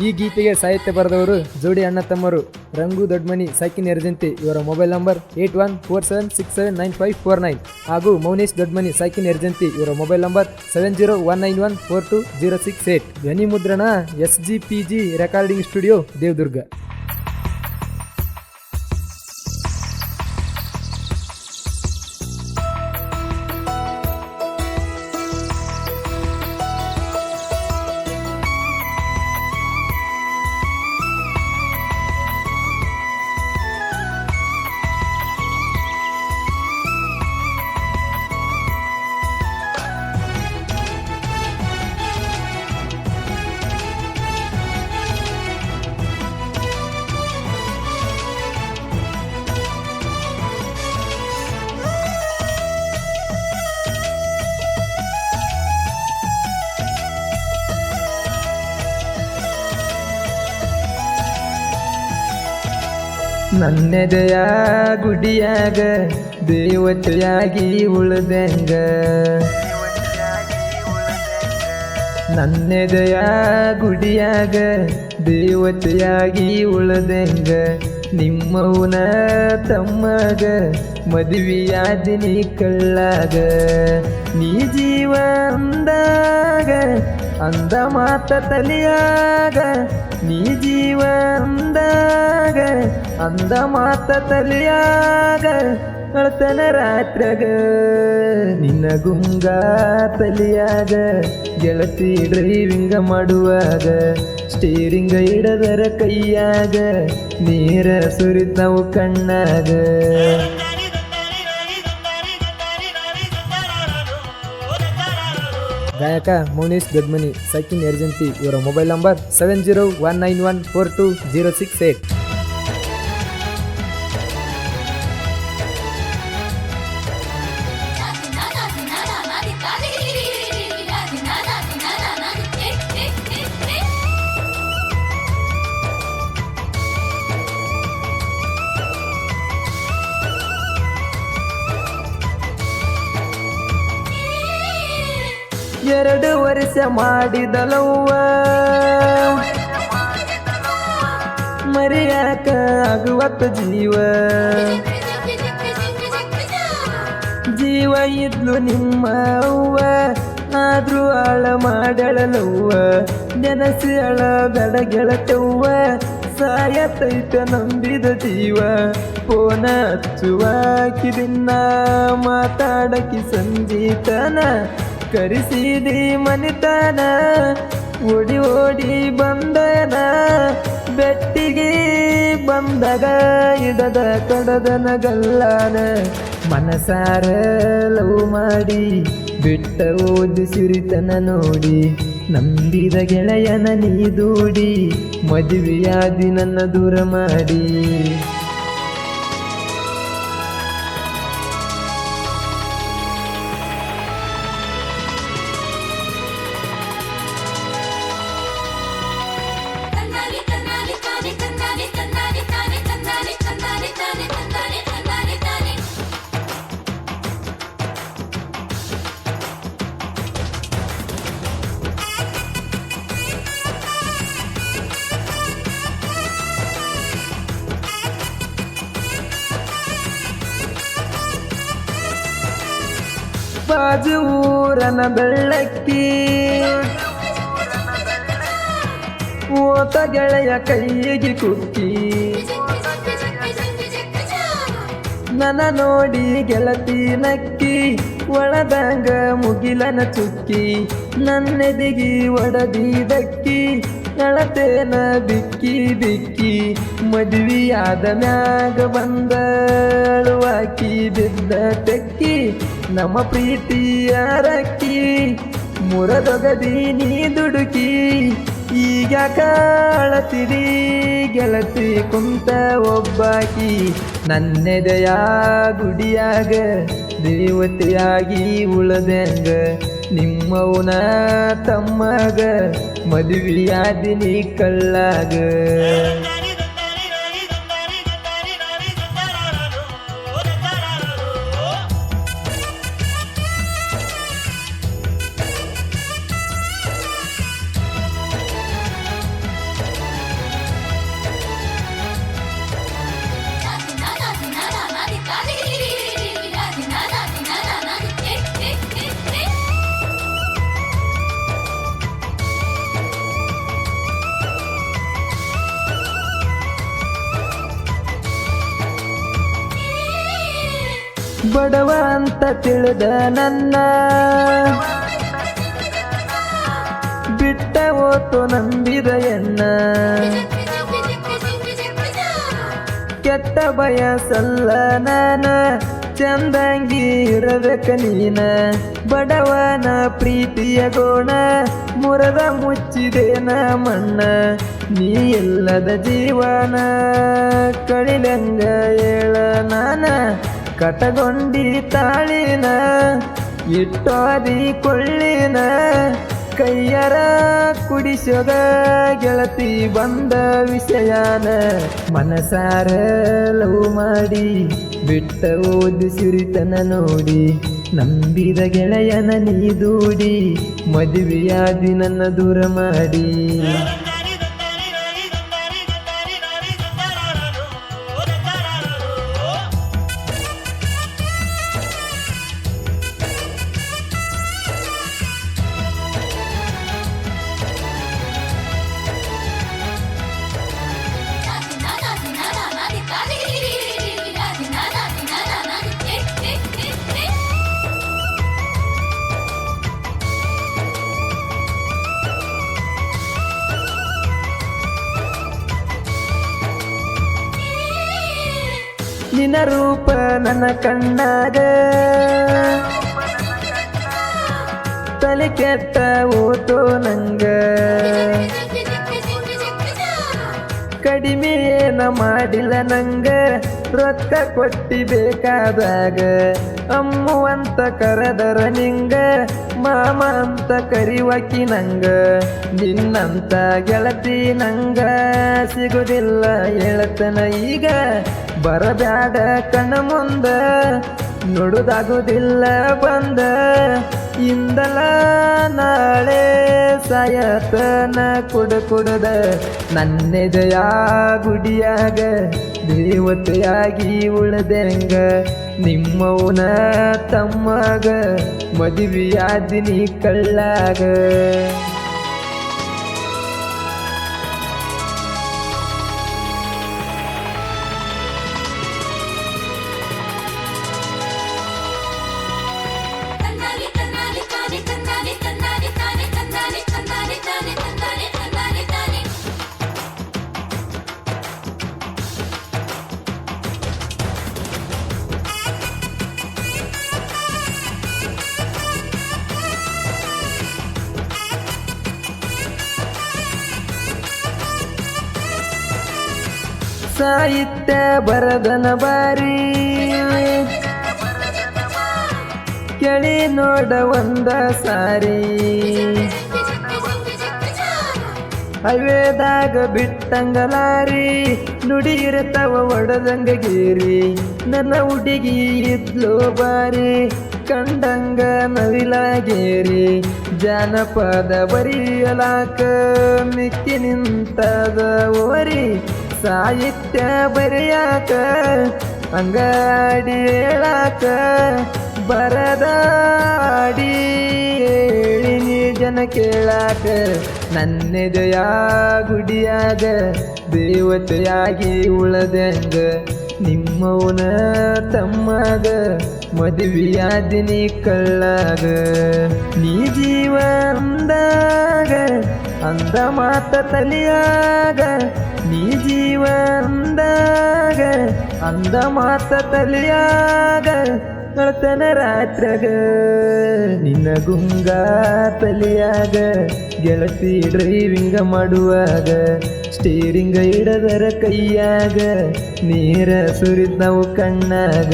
ಈ ಗೀತೆಗೆ ಸಾಹಿತ್ಯ ಬರೆದವರು ಜೋಡಿ ಅಣ್ಣ ತಮ್ಮರು ರಂಗು ದೊಡ್ಮನಿ ಸೈಕಿನ್ ಎರ್ಜಂತಿ. ಇವರ ಮೊಬೈಲ್ ನಂಬರ್ 8147679549 ಹಾಗೂ ಮೌನೇಶ್ ದೊಡ್ಮನಿ ಸೈಕಿನ್ ಎರ್ಜಂತಿ. ಇವರ ಮೊಬೈಲ್ ನಂಬರ್ 7019142068. ಧ್ವನಿ ಮುದ್ರಣ SGPG ರೆಕಾರ್ಡಿಂಗ್ ಸ್ಟುಡಿಯೋ ದೇವದುರ್ಗ. ನನ್ನೆದೆಯ ಗುಡಿಯಾಗ ದೇವತೆಯಾಗಿ ಉಳಿದಂಗ, ನನ್ನೆದೆಯ ಗುಡಿಯಾಗ ದೇವತೆಯಾಗಿ ಉಳಿದಂಗ, ನಿಮ್ಮವನ ತಮ್ಮಗ ಮದುವೆಯಾದಿನಿ ಕಳ್ಳಾಗ. ನೀ ಜೀವ ಅಂದಾಗ ಅಂದ ಮಾತ ತಲಿಯಾಗ, ನೀ ಜೀವ ಅಂದಾಗ ಅಂದ ಮಾತ ತಲಿಯಾಗ, ಅಳ್ತನ ರಾತ್ರಾಗ ನಿನ್ನ ಗುಂಗ ತಲಿಯಾಗ. ಗೆಳತಿ ಡ್ರೈವಿಂಗ ಮಾಡುವಾಗ ಸ್ಟೀರಿಂಗ ಹಿಡದರ ಕೈಯಾಗ, ನೀರ ಸುರಿತಾವು ಕಣ್ಣಾಗ. ಗಾಯಕ ಮೌನೇಶ್ ದೊಡ್ಮನಿ ಸೈಕಿನ್ ಎರ್ಜಂತಿ. ಇವರ ಮೊಬೈಲ್ ನಂಬರ್ 7019142068. ಎರಡು ವರ್ಷ ಮಾಡಿದಲವ್ವ ಮರಿಯಾಕ ಆಗುವತ್ತ ಜೀವ, ಜೀವ ಇದ್ಲು ನಿಮ್ಮ ಅವ್ವ ಆದ್ರೂ ಆಳ ಮಾಡಳಲವ್ವ. ನೆನಸಿ ಅಳ ಬೆಡ ಗೆಳತವ್ವ ಸಾಯತೈತ ನಂಬಿದ ಜೀವ. ಫೋನ ಹಚ್ಚುವಾಕಿ ದಿನ ಮಾತಾಡಕಿ ಸಂಜೀತನ, ಕರಿಸಿದಿ ಮನಿತನ ಓಡಿ ಓಡಿ ಬಂದನ. ಬೆಟ್ಟಿಗೆ ಬಂದಾಗ ಇಡದ ಕಡದನ ಗಲ್ಲಾನ, ಮನಸಾರ ಲವ್ ಮಾಡಿ ಬಿಟ್ಟ ಓದಿ ಸಿರಿತನ ನೋಡಿ. ನಂಬಿದ ಗೆಳೆಯನ ನೀ ದೂಡಿ ಮದುವೆಯಾದಿ ನನ್ನ ದೂರ ಮಾಡಿ. ಬಾಜು ಊರನ ಬೆಳ್ಳಕ್ಕಿ ಓತ ಗೆಳೆಯ ಕೈಗೆ ಕುಕ್ಕಿ, ನನ್ನ ನೋಡಿ ಗೆಳತಿ ನಕ್ಕಿ ಒಳದಂಗ ಮುಗಿಲನ ಚುಕ್ಕಿ. ನನ್ನೆದಿಗಿ ಒಡದಿದಕ್ಕಿ ಅಳತೇನ ಬಿಕ್ಕಿ ಬಿಕ್ಕಿ, ಮದುವೆಯಾದ ಮ್ಯಾಗ ಬಂದಳುವಾಕಿ ಬಿದ್ದ ತೆಕ್ಕಿ. ನಮ್ಮ ಪ್ರೀತಿಯ ರಕ್ಕಿ ಮುರದೊಗದಿ ನೀ ದುಡುಕಿ, ಈಗ ಕಾಳತಿರಿ ಗೆಳತಿ ಕುಂತ ಒಬ್ಬಾಕಿ. ನನ್ನೆದೆಯ ಗುಡಿಯಾಗ ದೇವತೆಯಾಗಿ ಉಳದಂಗ, ನಿಮ್ಮವನ ತಮ್ಮಗ ಮದುವೆಯಾದಿನಿ ಕಳ್ಳಾಗ. ಬಡವ ಅಂತ ತಿಳಿದ ನನ್ನ ಬಿಟ್ಟ ಹೋತು ನಂಬಿದ ಎಣ್ಣ ಕೆಟ್ಟ ಬಯಸಲ್ಲ ನಾನ ಚಂದಂಗಿ ಇರಬೇಕ ನೀನ ಬಡವನ ಪ್ರೀತಿಯ ಗೋಣ ಮುರದ ಮುಚ್ಚಿದೇನ ಮಣ್ಣ ನೀ ಇಲ್ಲದ ಜೀವನ ಕಳಿಲಂಗ ಹೇಳ ನಾನ ಕಟಗೊಂಡಿ ತಾಳಿನ ಇಟ್ಟೋದಿ ಕೊಳ್ಳಿನ ಕೈಯರ ಕುಡಿಸೋಗ ಗೆಳತಿ ಬಂದ ವಿಷಯಾನ ಮನಸಾರ ಲವ್ ಮಾಡಿ ಬಿಟ್ಟ ಓದಿ ಸಿರಿತನ ನೋಡಿ ನಂಬಿದ ಗೆಳೆಯನ ನೀ ದೂಡಿ ಮದುವೆಯಾದಿ ನನ್ನ ದೂರ ಮಾಡಿ ನಿನ್ನ ರೂಪ ನನ್ನ ಕಣ್ಣಾಗ ತಲೆ ಕೆಟ್ಟ ಓತೋ ನಂಗ ಕಡಿಮೆ ಏನ ಮಾಡಿಲ್ಲ ನಂಗ ರೊಕ್ಕ ಕೊಟ್ಟಿ ಬೇಕಾದಾಗ ಅಮ್ಮು ಅಂತ ಕರೆದರ ನಿಂಗ ಮಾಮ ಅಂತ ಕರಿವಕಿ ನಂಗ ನಿನ್ನಂತ ಗೆಳತಿ ನಂಗ ಸಿಗುದಿಲ್ಲ ಹೇಳ್ತನ ಈಗ ಬರಬ್ಯಾಡ ಕಣ್ಣ ಮುಂದ ನೋಡುದಾಗುದಿಲ್ಲ ಬಂದ ಇಂದಲ ನಾಳೆ ಸಾಯತನ ಕುಡದ ನನ್ನೆದೆಯ ಗುಡಿಯಾಗ ದೇವತೆಯಾಗಿ ಉಳದಂಗ ನಿಮ್ಮವನ ತಮ್ಮಗ ಮದುವೆಯಾದಿನಿ ಕಳ್ಳಾಗ ಸಾಹಿತ್ಯ ಬರದನ ಬಾರಿ ಕೇಳಿ ನೋಡ ಒಂದ ಸಾರಿ ಹೈವೇದಾಗ ಬಿಟ್ಟಂಗಲಾರಿ ನುಡಿ ಇರ್ತಾವ ಒಡದಂಗ ಗೇರಿ ನನ್ನ ಹುಡುಗಿ ಇದ್ಲು ಬಾರಿ ಕಂಡಂಗ ನವಿಲಾಗೇರಿ ಜಾನಪದ ಬರಿಯಲಾಕ ಮಿಕ್ಕಿ ನಿಂತದ ಓರಿ ಸಾಹಿತ್ಯ ಬರೆಯಾಕ ಅಂಗಾಡಿ ಹೇಳಾಕ ಬರದಾಡಿ ಹೇಳಿನಿ ಜನ ಕೇಳಾಕ ನನ್ನೆದೆಯ ಗುಡಿಯಾಗ ದೇವತೆಯಾಗಿ ಉಳದಂಗ ನಿಮ್ಮವನ ತಮ್ಮಗ ಮದುವೆಯಾದಿನಿ ಕಳ್ಳಾಗ ನೀ ಜೀವ ಅಂದಾಗ ಅಂದ ಮಾತ ತಲಿಯಾಗ ನೀ ಜೀವ ಅಂದಾಗ ಅಂದ ಮಾತ ತಲಿಯಾಗ ಅಳ್ತನ ರಾತ್ರಾಗ ನಿನ್ನ ಗುಂಗ ತಲಿಯಾಗ ಗೆಳತಿ ಡ್ರೈವಿಂಗ ಮಾಡುವಾಗ ಸ್ಟೀರಿಂಗ ಹಿಡದರ ಕೈಯಾಗ ನೀರ ಸುರಿದ್ ನಾವು ಕಣ್ಣಾಗ